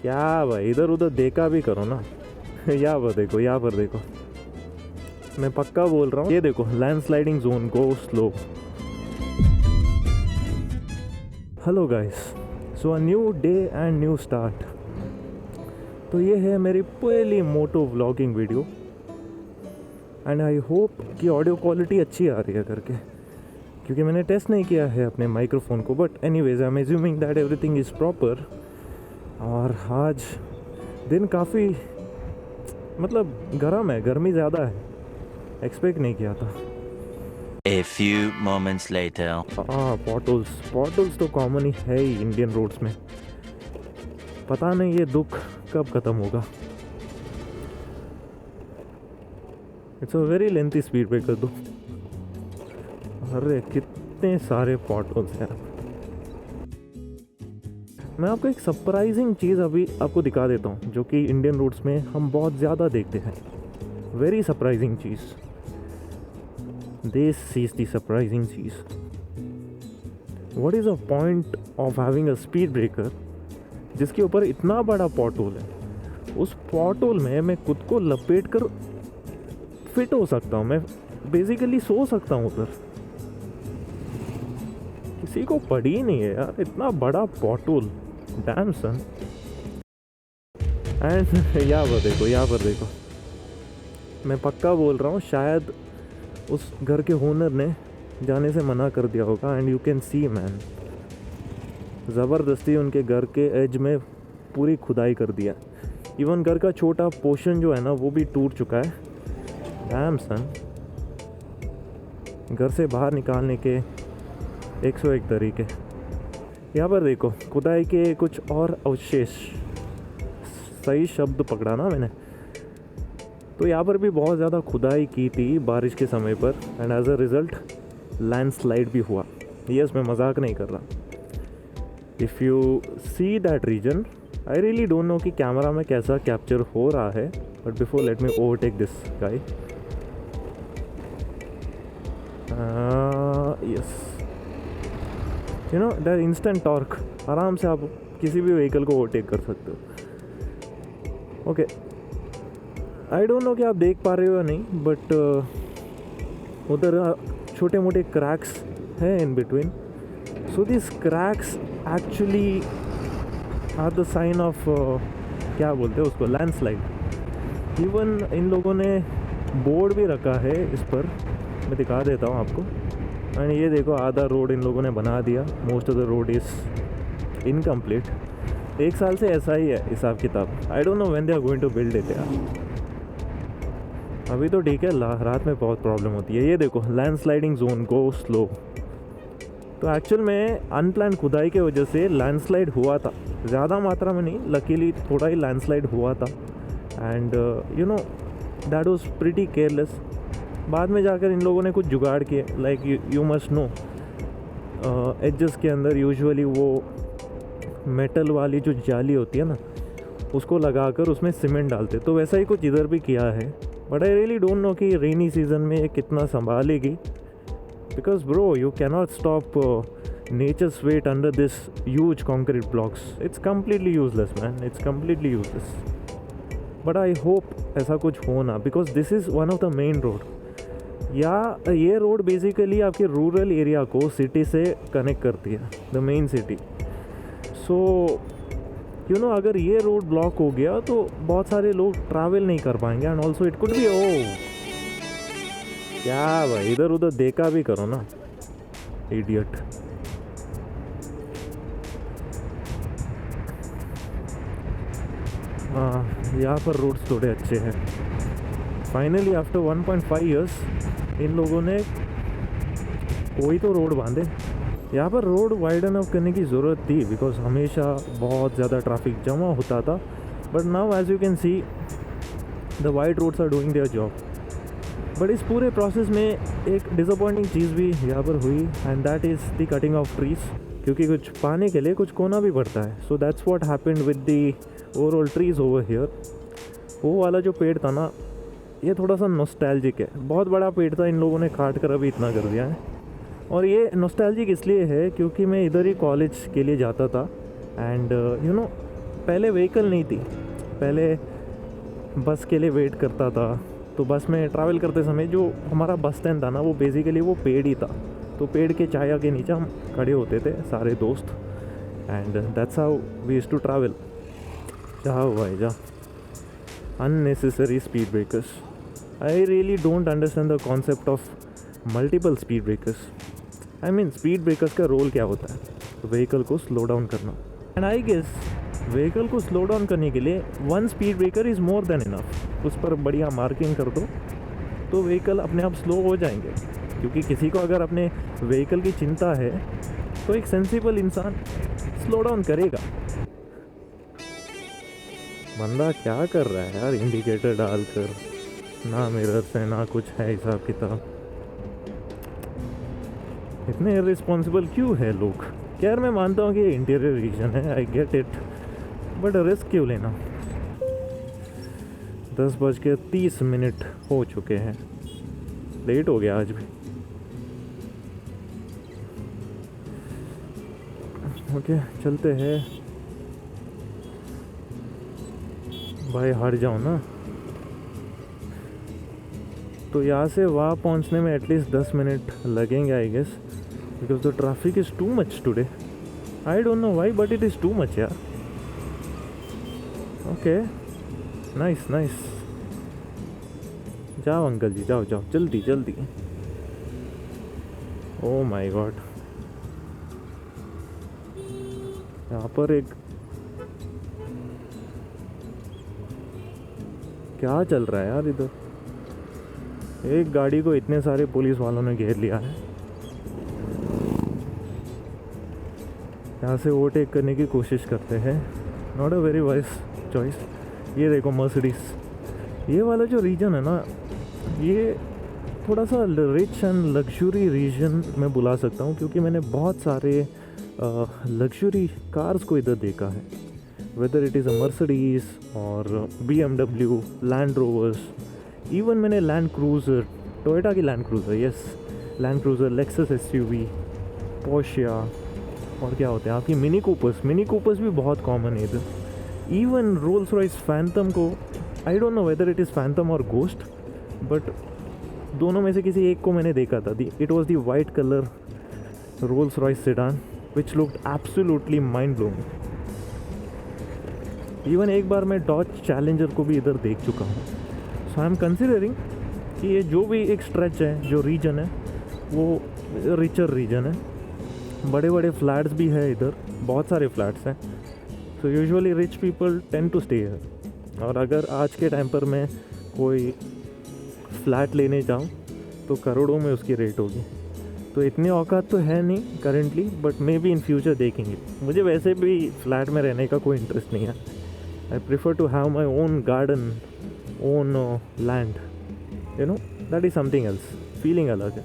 क्या भाई, इधर उधर देखा भी करो ना। यहाँ पर देखो, यहाँ पर देखो, मैं पक्का बोल रहा हूँ। ये देखो, landsliding zone, go slow. Hello guys, so a new day and new start. तो ये है मेरी पहली moto vlogging video and I hope कि ऑडियो क्वालिटी अच्छी आ रही है करके, क्योंकि मैंने टेस्ट नहीं किया है अपने माइक्रोफोन को। But anyways I am assuming that everything is proper. और आज दिन काफ़ी मतलब गर्म है, गर्मी ज़्यादा है, एक्सपेक्ट नहीं किया था। A few moments later. हाँ, पॉटल्स तो कॉमन ही है ही इंडियन रोड्स में। पता नहीं ये दुख कब ख़त्म होगा। It's a very lengthy speed breaker दो। अरे कितने सारे पॉटल्स हैं। मैं आपको एक सरप्राइजिंग चीज़ अभी आपको दिखा देता हूँ, जो कि इंडियन रोड्स में हम बहुत ज़्यादा देखते हैं। Very surprising cheese. This is the surprising cheese. What is a point of having a speed breaker जिसके ऊपर इतना बड़ा पॉटहोल है। उस पॉटहोल में मैं खुद को लपेट कर फिट हो सकता हूँ। मैं बेसिकली सो सकता हूँ उधर। किसी को पड़ी ही नहीं है यार, इतना बड़ा पॉटहोल। Dam sun. एंड यहाँ पर देखो, यहाँ पर देखो, मैं पक्का बोल रहा हूँ, शायद उस घर के ओनर ने जाने से मना कर दिया होगा। And you can C man, ज़बरदस्ती उनके घर के एज में पूरी खुदाई कर दिया। इवन घर का छोटा पोर्शन जो है ना, वो भी टूट चुका है। डैम सन। घर से बाहर निकालने के 101 तरीके। यहाँ पर देखो, खुदाई के कुछ और अवशेष, सही शब्द पकड़ा ना मैंने। तो यहाँ पर भी बहुत ज़्यादा खुदाई की थी बारिश के समय पर, and as a result landslide भी हुआ। यस, मैं मजाक नहीं कर रहा। If you see that region, I really don't know कि कैमरा में कैसा कैप्चर हो रहा है, but before let me overtake this guy. Yes, you know that instant torque, आराम से आप किसी भी व्हीकल को ओवरटेक कर सकते हो। ओके, आई डोंट नो कि आप देख पा रहे हो या नहीं, बट उधर छोटे मोटे क्रैक्स हैं in between. So this cracks actually are the sign of, क्या बोलते हैं उसको, लैंडस्लाइड। इवन इन लोगों ने बोर्ड भी रखा है इस पर, मैं दिखा देता हूँ आपको। एंड ये देखो, आधा रोड इन लोगों ने बना दिया। Most of the road is incomplete. 1 साल से ऐसा ही है हिसाब किताब। I don't know when they are going to build it यार। अभी तो ठीक है, रात में बहुत प्रॉब्लम होती है। ये देखो, लैंडस्लाइडिंग जोन, गो स्लो। तो एक्चुअल में अनप्लान खुदाई की वजह से लैंडस्लाइड हुआ था, ज़्यादा मात्रा में नहीं, लकीली थोड़ा ही लैंडस्लाइड हुआ था। And you know that was pretty careless. बाद में जाकर इन लोगों ने कुछ जुगाड़ किए, like you must know, edges के अंदर यूजुअली वो मेटल वाली जो जाली होती है ना, उसको लगाकर उसमें सीमेंट डालते। तो वैसा ही कुछ इधर भी किया है। But I really don't know कि रेनी सीजन में ये कितना संभालेगी, because bro you cannot stop nature's weight under this huge concrete blocks. It's completely useless man, it's completely useless. But I hope ऐसा कुछ हो ना, because this is one of the main road. या ये रोड बेसिकली आपके rural area को city से connect करती है, the main city. So you know अगर ये रोड ब्लॉक हो गया तो बहुत सारे लोग ट्रैवल नहीं कर पाएंगे। And also it could be, ओ क्या भाई, इधर उधर देखा भी करो ना, इडियट। हाँ, यहाँ पर रोड्स थोड़े अच्छे हैं। फाइनली आफ्टर 1.5 ईयर्स इन लोगों ने कोई तो रोड बांधे। यहाँ पर रोड वाइडन अप करने की ज़रूरत थी, बिकॉज हमेशा बहुत ज़्यादा ट्रैफिक जमा होता था। But now as you can see the wide roads are doing their job. But इस पूरे प्रोसेस में एक डिसअपॉइंटिंग चीज़ भी यहाँ पर हुई, and that is the cutting of trees, क्योंकि कुछ पाने के लिए कुछ कोना भी पड़ता है। So that's what happened with the overall trees over here. वो वाला जो पेड़ था ना, ये थोड़ा सा नॉस्टैल्जिक है। बहुत बड़ा पेड़ था, इन लोगों ने काट कर अभी इतना कर दिया है। और ये नॉस्टैल्जिक इसलिए है क्योंकि मैं इधर ही कॉलेज के लिए जाता था। एंड यू नो पहले व्हीकल नहीं थी, पहले बस के लिए वेट करता था। तो बस में ट्रैवल करते समय जो हमारा बस स्टैंड था ना, वो बेसिकली वो पेड़ ही था। तो पेड़ के छाया के नीचे हम खड़े होते थे सारे दोस्त, and that's how we used to travel. जा भाई जा, unnecessary speed breakers. I really don't understand the concept of multiple speed breakers. I mean speed breakers का रोल क्या होता है? व्हीकल को स्लो डाउन करना, एंड आई गेस व्हीकल को स्लो डाउन करने के लिए one speed breaker is more than enough. उस पर बढ़िया मार्किंग कर दो तो व्हीकल अपने आप स्लो हो जाएंगे। क्योंकि किसी को अगर अपने व्हीकल की चिंता है तो एक सेंसिबल इंसान स्लो डाउन करेगा। बंदा क्या कर रहा है यार, इंडिकेटर डालकर, ना मिरर से ना कुछ है हिसाब किताब। इतने इररिस्पॉन्सिबल क्यों है लोग? यार मैं मानता हूँ कि ये इंटीरियर रीजन है, I get it, but risk क्यों लेना? 10:30 हो चुके हैं, लेट हो गया आज भी। ओके चलते हैं भाई, हट जाओ ना। तो यहाँ से वहाँ पहुँचने में एटलीस्ट 10 मिनट लगेंगे I guess, because the traffic is too much today. I don't know why but it is too much यार। ओके नाइस नाइस, जाओ अंकल जी, जाओ जाओ जल्दी जल्दी। ओ माय गॉड, यहाँ पर एक क्या चल रहा है यार इधर? एक गाड़ी को इतने सारे पुलिस वालों ने घेर लिया है। यहाँ से ओवरटेक करने की कोशिश करते हैं, not a very wise choice. ये देखो मर्सिडीज, ये वाला जो रीजन है ना, ये थोड़ा सा रिच एंड लग्जरी रीजन मैं बुला सकता हूँ, क्योंकि मैंने बहुत सारे लग्जरी कार्स को इधर देखा है, whether it is a Mercedes और BMW, लैंड रोवर्स, इवन मैंने लैंड क्रूज़र, टोयोटा की land cruiser, yes land cruiser, Lexus SUV, Portia, और क्या होते हैं आपकी मिनी कूपर्स भी बहुत कॉमन है इधर। इवन रोल्स रॉयस फैंटम को, आई don't know whether it is Phantom और गोस्ट, बट दोनों में से किसी एक को मैंने देखा था। It was the white colour Rolls Royce sedan which looked absolutely mind blowing. Even एक बार मैं डॉज चैलेंजर को भी इधर देख चुका हूँ। सो आई एम कंसिडरिंग कि ये जो भी एक स्ट्रेच है, जो रीजन है, वो रिचर रीजन है। बड़े बड़े फ्लैट्स भी है इधर, बहुत सारे फ्लैट्स हैं। So usually rich people tend to stay here. और अगर आज के टाइम पर मैं कोई फ्लैट लेने जाऊँ तो करोड़ों में उसकी रेट होगी। तो इतनी औकात तो है नहीं currently, but may be in future देखेंगे। मुझे वैसे भी फ्लैट में रहने का कोई इंटरेस्ट नहीं है। I prefer to have my own garden, own land, you know, that is something else, feeling अलग है।